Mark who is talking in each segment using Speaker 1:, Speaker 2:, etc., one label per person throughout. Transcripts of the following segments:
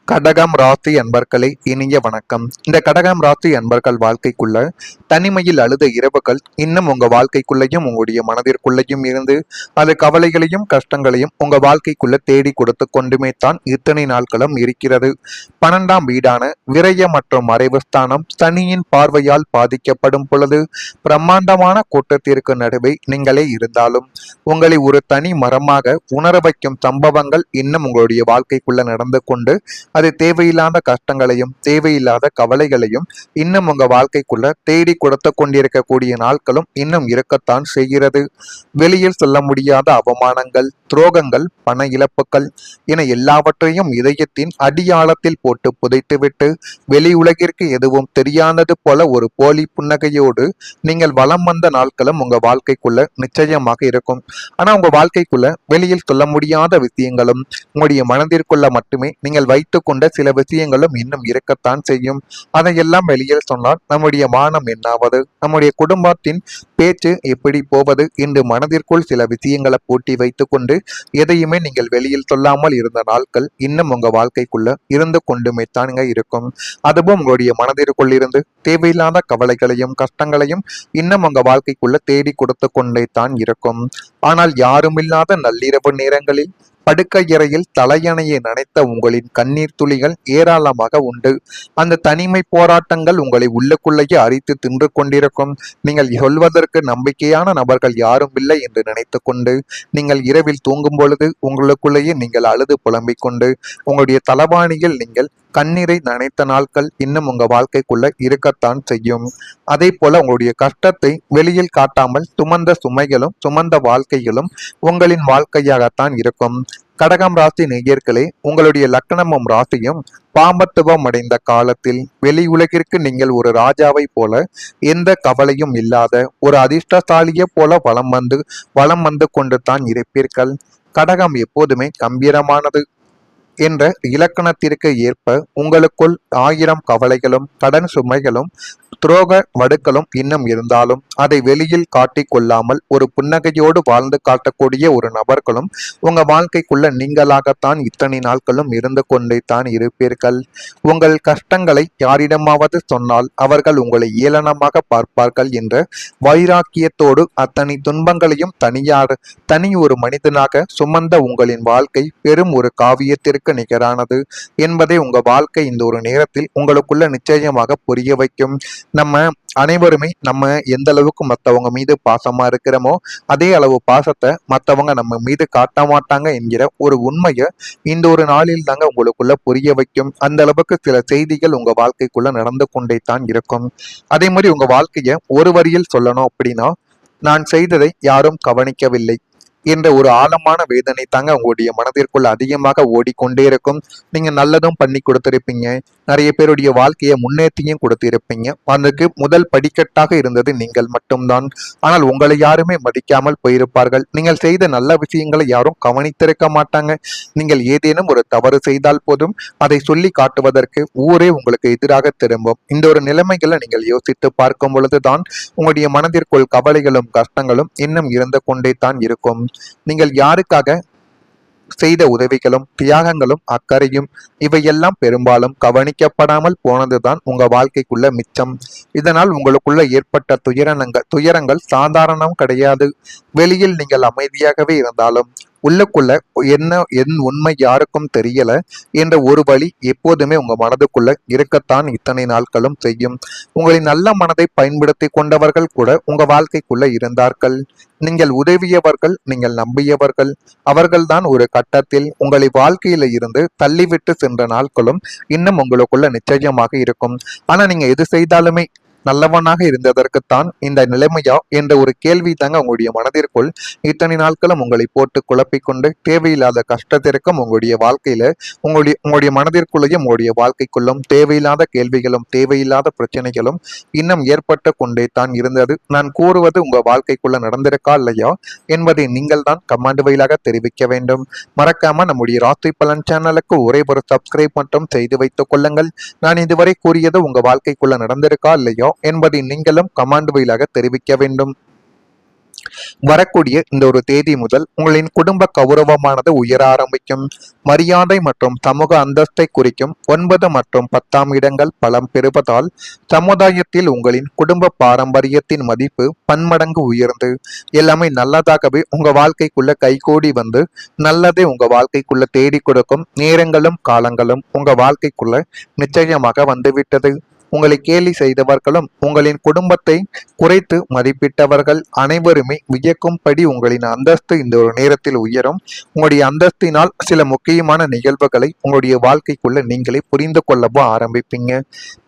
Speaker 1: கடகம் ராசி அன்பர்களே இனிய வணக்கம். இந்த கடகம் ராசி அன்பர்கள் வாழ்க்கைக்குள்ள தனிமையில் அழுத இரவுகள் இன்னும் உங்க வாழ்க்கைக்குள்ளேயும் உங்களுடைய மனதிற்குள்ளேயும் இருந்து அது கவலைகளையும் கஷ்டங்களையும் உங்க வாழ்க்கைக்குள்ள தேடி கொடுத்து கொண்டுமே தான் இத்தனை நாட்களும் இருக்கிறது. 12ஆம் வீடான விரய மற்றும் மறைவு ஸ்தானம் சனியின் பார்வையால் பாதிக்கப்படும் பொழுது பிரம்மாண்டமான கூட்டத்திற்கு நடுவே நீங்களே இருந்தாலும் உங்களை ஒரு தனி மரமாக உணர வைக்கும் சம்பவங்கள் இன்னும் உங்களுடைய வாழ்க்கைக்குள்ள நடந்து கொண்டு அது தேவையில்லாத கஷ்டங்களையும் தேவையில்லாத கவலைகளையும் இன்னும் உங்க வாழ்க்கைக்குள்ள தேடி கொடுத்து கொண்டிருக்கக்கூடிய நாட்களும் இன்னும் இருக்கத்தான் செய்கிறது. வெளியில் சொல்ல முடியாத அவமானங்கள், துரோகங்கள், பண இழப்புகள் என எல்லாவற்றையும் இதயத்தின் அடியாழத்தில் போட்டு புதைத்துவிட்டு வெளி உலகிற்கு எதுவும் தெரியாதது போல ஒரு போலி புன்னகையோடு நீங்கள் வலம் வந்த நாட்களும் உங்க வாழ்க்கைக்குள்ள நிச்சயமாக இருக்கும். ஆனா உங்க வாழ்க்கைக்குள்ள வெளியில் சொல்ல முடியாத விஷயங்களும் உங்களுடைய மனதிற்குள்ள மட்டுமே நீங்கள் வைத்து கொண்ட சில விஷயங்களும் இன்னும் இருக்கத்தான் செய்யும். அதையெல்லாம் வெளியில் சொன்னால் நம்முடைய மானம் என்னாவது, நம்முடைய குடும்பத்தின் பேச்சு எப்படி போவது என்று மனதிற்குள் சில விஷயங்களை பூட்டி வைத்து கொண்டு எதையுமே நீங்கள் வெளியில் சொல்லாமல் இருந்த நாட்கள் இன்னும் உங்க வாழ்க்கைக்குள்ள இருந்து கொண்டுமே தானுங்க இருக்கும். அதுவும் உங்களுடைய மனதிற்குள் இருந்து தேவையில்லாத கவலைகளையும் கஷ்டங்களையும் இன்னும் உங்க வாழ்க்கைக்குள்ள தேடி கொடுத்து கொண்டே தான் இருக்கும். ஆனால் யாருமில்லாத நள்ளிரவு நேரங்களில் படுக்கையறையில் தலையணையை நனைத்த உங்களின் கண்ணீர் துளிகள் ஏராளமாக உண்டு. அந்த தனிமை போராட்டங்கள் உங்களை உள்ளுக்குள்ளேயே அரித்து தின்று கொண்டிருக்கும். நீங்கள் சொல்வதற்கு நம்பிக்கையான நபர்கள் யாரும் இல்லை என்று நினைத்து கொண்டு நீங்கள் இரவில் தூங்கும் பொழுது உங்களுக்குள்ளேயே நீங்கள் அழுது புலம்பிக் கொண்டு உங்களுடைய தலவாணியில் நீங்கள் கண்ணீரை நனைத்த நாட்கள் இன்னும் உங்க வாழ்க்கைக்குள்ள இருக்கத்தான் செய்யும். அதே போல உங்களுடைய கஷ்டத்தை வெளியில் காட்டாமல் சுமந்த சுமைகளும் சுமந்த வாழ்க்கைகளும் உங்களின் வாழ்க்கையாகத்தான் இருக்கும். கடகம் ராசி நேயர்களே, உங்களுடைய லக்னமும் ராசியும் பாம்பத்துவம் அடைந்த காலத்தில் வெளி உலகிற்கு நீங்கள் ஒரு ராஜாவை போல எந்த கவலையும் இல்லாத ஒரு அதிர்ஷ்டசாலியை போல வலம் வந்து கொண்டு தான் இருப்பீர்கள். கடகம் எப்போதுமே கம்பீரமானது என்ற இலக்கணத்திற்கு ஏற்ப உங்களுக்குள் 1000 கவலைகளும் கடன் சுமைகளும் துரோக வடுக்களும் இன்னும் இருந்தாலும் அதை வெளியில் காட்டிக் கொள்ளாமல் ஒரு புன்னகையோடு வாழ்ந்து காட்டக்கூடிய ஒரு நபர்களும் உங்க வாழ்க்கைக்குள்ள நீங்களாகத்தான் இத்தனை நாட்களும் இருந்து கொண்டே தான் இருப்பீர்கள். உங்கள் கஷ்டங்களை யாரிடமாவது சொன்னால் அவர்கள் உங்களை ஏளனமாக பார்ப்பார்கள் என்ற வைராக்கியத்தோடு அத்தனை துன்பங்களையும் தனி ஒரு மனிதனாக சுமந்த உங்களின் வாழ்க்கை பெரும் ஒரு காவியத்திற்கு நிகரானது என்பதை உங்க வாழ்க்கை இந்த ஒரு நேரத்தில் உங்களுக்குள்ள நிச்சயமாக புரிய வைக்கும். நம்ம அனைவருமே நம்ம எந்த அளவுக்கு மற்றவங்க மீது பாசமா இருக்கிறோமோ அதே அளவு பாசத்தை மற்றவங்க நம்ம மீது காட்ட மாட்டாங்க என்கிற ஒரு உண்மையை இந்த ஒரு நாளில் தாங்க உங்களுக்குள்ள புரிய வைக்கும். அந்த அளவுக்கு சில செய்திகள் உங்க வாழ்க்கைக்குள்ள நடந்து கொண்டே தான் இருக்கும். அதே மாதிரி உங்க வாழ்க்கைய ஒரு வரியில் சொல்லணும் அப்படின்னா, நான் செய்ததை யாரும் கவனிக்கவில்லை என்ற ஒரு ஆழமான வேதனை தாங்க உங்களுடைய மனதிற்குள் அதிகமாக ஓடிக்கொண்டே இருக்கும். நீங்க நல்லதும் பண்ணி கொடுத்திருப்பீங்க, நிறைய பேருடைய வாழ்க்கையை முன்னேற்றியும் கொடுத்திருப்பீங்க. அதுக்கு முதல் படிக்கட்டாக இருந்தது நீங்கள் மட்டும்தான். ஆனால் உங்களை யாருமே மதிக்காமல் போயிருப்பார்கள். நீங்கள் செய்த நல்ல விஷயங்களை யாரும் கவனித்திருக்க மாட்டாங்க. நீங்கள் ஏதேனும் ஒரு தவறு செய்தால் போதும் அதை சொல்லி காட்டுவதற்கு ஊரே உங்களுக்கு எதிராக திரும்பும். இந்த ஒரு நிலைமைகளை நீங்கள் யோசித்து பார்க்கும் பொழுதுதான் உங்களுடைய மனதிற்குள் கவலைகளும் கஷ்டங்களும் இன்னும் இருந்து கொண்டே தான் இருக்கும். நீங்கள் யாருக்காக செய்த உதவிகளும் தியாகங்களும் அக்கறையும் இவையெல்லாம் பெரும்பாலும் கவனிக்கப்படாமல் போனதுதான் உங்க வாழ்க்கைக்குள்ள மிச்சம். இதனால் உங்களுக்குள்ள ஏற்பட்ட துயரங்கள் சாதாரணம் கிடையாது. வெளியில் நீங்கள் அமைதியாகவே இருந்தாலும் உள்ளுக்குள்ள என் உண்மை யாருக்கும் தெரியல என்ற ஒரு வழி எப்போதுமே உங்க மனதுக்குள்ள இருக்கத்தான் இத்தனை நாட்களும் செய்யும். உங்களின் நல்ல மனதை பயன்படுத்தி கொண்டவர்கள் கூட உங்க வாழ்க்கைக்குள்ள இருந்தார்கள். நீங்கள் உதவியவர்கள், நீங்கள் நம்பியவர்கள், அவர்கள்தான் ஒரு கட்டத்தில் உங்களை வாழ்க்கையில இருந்து தள்ளிவிட்டு சென்ற நாட்களும் இன்னும் உங்களுக்குள்ள நிச்சயமாக இருக்கும். ஆனா நீங்க எது செய்தாலுமே நல்லவனாக இருந்ததற்குத்தான் இந்த நிலைமையா என்ற ஒரு கேள்வி தாங்க உங்களுடைய மனதிற்குள் இத்தனை நாட்களும் உங்களை போட்டு குழப்பிக்கொண்டு தேவையில்லாத கஷ்டத்திற்கும் உங்களுடைய வாழ்க்கையில உங்களுடைய மனதிற்குள்ளேயும் உங்களுடைய வாழ்க்கைக்குள்ளும் தேவையில்லாத கேள்விகளும் தேவையில்லாத பிரச்சனைகளும் இன்னும் ஏற்பட்டு கொண்டே தான் இருந்தது. நான் கூறுவது உங்க வாழ்க்கைக்குள்ள நடந்திருக்கா இல்லையா என்பதை நீங்கள் தான் கமெண்ட் வழியாக தெரிவிக்க வேண்டும். மறக்காம நம்முடைய ராசி பலன் சேனலுக்கு ஒரே ஒரு சப்ஸ்கிரைப் மட்டும் செய்து வைத்துக் கொள்ளுங்கள். நான் இதுவரை கூறியது உங்க வாழ்க்கைக்குள்ள நடந்திருக்கா இல்லையா என்பதை நீங்களும் கமாண்ட் வாயிலாக தெரிவிக்க வேண்டும். வரக்கூடிய இந்த ஒரு தேதி முதல் உங்களின் குடும்ப கௌரவமானது உயர ஆரம்பிக்கும். மரியாதை மற்றும் சமூக அந்தஸ்தை குறிக்கும் 9 மற்றும் 10ஆம் இடங்கள் பலம் பெறுவதால் சமுதாயத்தில் உங்களின் குடும்ப பாரம்பரியத்தின் மதிப்பு பன்மடங்கு உயர்ந்து எல்லாமே நல்லதாகவே உங்க வாழ்க்கைக்குள்ள கைகூடி வந்து நல்லதே உங்க வாழ்க்கைக்குள்ள தேடி கொடுக்கும் நேரங்களும் காலங்களும் உங்க வாழ்க்கைக்குள்ள நிச்சயமாக வந்துவிட்டது. உங்களை கேலி செய்தவர்களும் உங்களின் குடும்பத்தை குறைத்து மதிப்பிட்டவர்கள் அனைவருமே வியக்கும்படி உங்களின் அந்தஸ்து இந்த ஒரு நேரத்தில் உயரும். உங்களுடைய அந்தஸ்தினால் சில முக்கியமான நிகழ்வுகளை உங்களுடைய வாழ்க்கைக்குள்ள நீங்களே புரிந்து கொள்ளவும் ஆரம்பிப்பீங்க.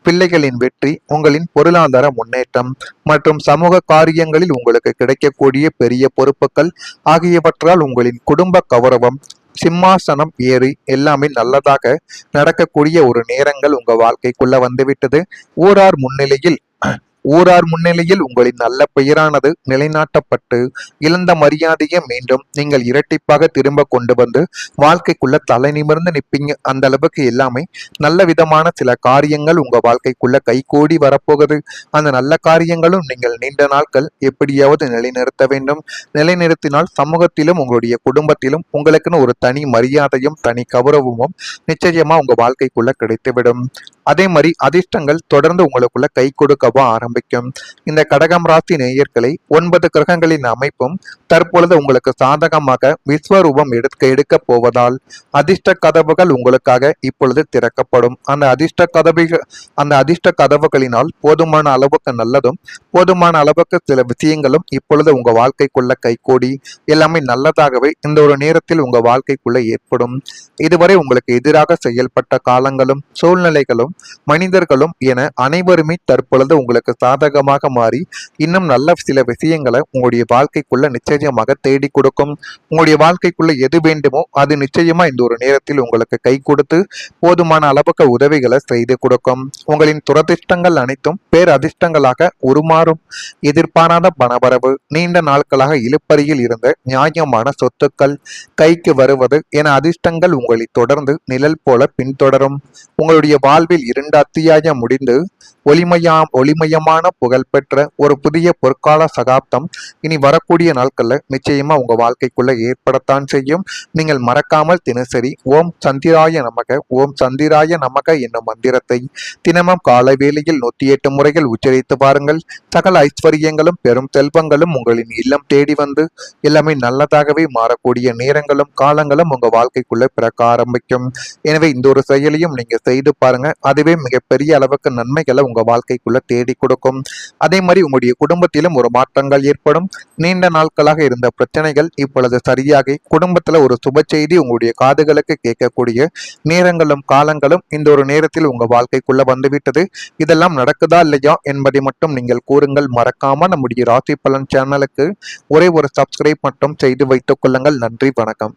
Speaker 1: பிள்ளைகளின் வெற்றி, உங்களின் பொருளாதார முன்னேற்றம் மற்றும் சமூக காரியங்களில் உங்களுக்கு கிடைக்கக்கூடிய பெரிய பொறுப்புகள் ஆகியவற்றால் உங்களின் குடும்ப கௌரவம் சிம்மாசனம் ஏறி எல்லாமே நல்லதாக நடக்கக்கூடிய ஒரு நேரங்கள் உங்க வாழ்க்கைக்குள்ள வந்துவிட்டது. ஊரார் முன்னிலையில் உங்களின் நல்ல பெயரானது நிலைநாட்டப்பட்டு இழந்த மரியாதையை மீண்டும் நீங்கள் இரட்டிப்பாக திரும்ப கொண்டு வந்து வாழ்க்கைக்குள்ள தலை நிமிர்ந்து நிற்பீங்க. அந்த அளவுக்கு எல்லாமே நல்ல விதமான சில காரியங்கள் உங்க வாழ்க்கைக்குள்ள கைகூடி வரப்போகுது. அந்த நல்ல காரியங்களும் நீங்கள் நீண்ட நாட்கள் எப்படியாவது நிலைநிறுத்த வேண்டும். நிலைநிறுத்தினால் சமூகத்திலும் உங்களுடைய குடும்பத்திலும் உங்களுக்குன்னு ஒரு தனி மரியாதையும் தனி கௌரவமும் நிச்சயமா உங்க வாழ்க்கைக்குள்ள கிடைத்துவிடும். அதே மாதிரி அதிர்ஷ்டங்கள் தொடர்ந்து உங்களுக்குள்ள கை கொடுக்கவும் ஆரம்பிக்கும். இந்த கடகம் ராசி நேயர்களை 9 கிரகங்களின் அமைப்பும் தற்பொழுது உங்களுக்கு சாதகமாக விஸ்வரூபம் எடுக்க போவதால் அதிர்ஷ்ட கதவுகள் உங்களுக்காக இப்பொழுது திறக்கப்படும். அந்த அதிர்ஷ்ட கதவுகளினால் போதுமான அளவுக்கு நல்லதும் போதுமான அளவுக்கு சில விஷயங்களும் இப்பொழுது உங்க வாழ்க்கைக்குள்ள கைகூடி எல்லாமே நல்லதாகவே இந்த ஒரு நேரத்தில் உங்க வாழ்க்கைக்குள்ள ஏற்படும். இதுவரை உங்களுக்கு எதிராக செயல்பட்ட காலங்களும் சூழ்நிலைகளும் மனிதர்களும் என அனைவருமே தற்பொழுது உங்களுக்கு சாதகமாக மாறி இன்னும் நல்ல சில விஷயங்களை உங்களுடைய வாழ்க்கைக்குள்ள நிச்சயமாக தேடி கொடுக்கும். உங்களுடைய வாழ்க்கைக்குள்ள எது வேண்டுமோ அது நிச்சயமா இந்த ஒரு நேரத்தில் உங்களுக்கு கை கொடுத்து போதுமான அளவுக்கு உதவிகளை செய்து கொடுக்கும். உங்களின் துரதிர்ஷ்டங்கள் அனைத்தும் பேரதிர்ஷ்டங்களாக உருமாறும். எதிர்பாராத பணவரவு, நீண்ட நாட்களாக இழுப்பறியில் இருந்த நியாயமான சொத்துக்கள் கைக்கு வருவது என அதிர்ஷ்டங்கள் உங்களை தொடர்ந்து நிழல் போல பின்தொடரும். உங்களுடைய வாழ்வில் 2 அத்தியாயம் முடிந்து ஒளிமயமான புகழ்பெற்ற ஒரு புதிய பொற்கால சகாப்தம் இனி வரக்கூடிய நாட்கள்ல நிச்சயமா உங்க வாழ்க்கைக்குள்ள ஏற்படத்தான் செய்யும். நீங்கள் மறக்காமல் தினசரி ஓம் சந்திராய நமக என்னும் மந்திரத்தை தினமும் காலை வேளையில் 108 முறைகள் உச்சரித்து பாருங்கள். சகல ஐஸ்வர்யங்களும் பெரும் செல்வங்களும் உங்களின் இல்லம் தேடி வந்து எல்லாமே நல்லதாகவே மாறக்கூடிய நேரங்களும் காலங்களும் உங்க வாழ்க்கைக்குள்ள பிறக்க ஆரம்பிக்கும். எனவே இந்த ஒரு செயலையும் நீங்க செய்து பாருங்க. அதுவே மிகப்பெரிய அளவுக்கு நன்மைகளை உங்க வாழ்க்கைக்குள்ள தேடி கொடுக்கும். அதே மாதிரி உங்களுடைய குடும்பத்திலும் ஒரு மாற்றங்கள் ஏற்படும். நீண்ட நாட்களாக இருந்த பிரச்சனைகள் இப்பொழுது சரியாகி குடும்பத்துல ஒரு சுப செய்தி உங்களுடைய காதுகளுக்கு கேட்கக்கூடிய நேரங்களும் காலங்களும் இந்த ஒரு நேரத்தில் உங்க வாழ்க்கைக்குள்ள வந்துவிட்டது. இதெல்லாம் நடக்குதா இல்லையா என்பதை மட்டும் நீங்கள் கூறுங்கள். மறக்காம நம்முடைய ராசி பலன் சேனலுக்கு ஒரே ஒரு சப்ஸ்கிரைப் மட்டும் செய்து வைத்துக் கொள்ளுங்கள். நன்றி, வணக்கம்.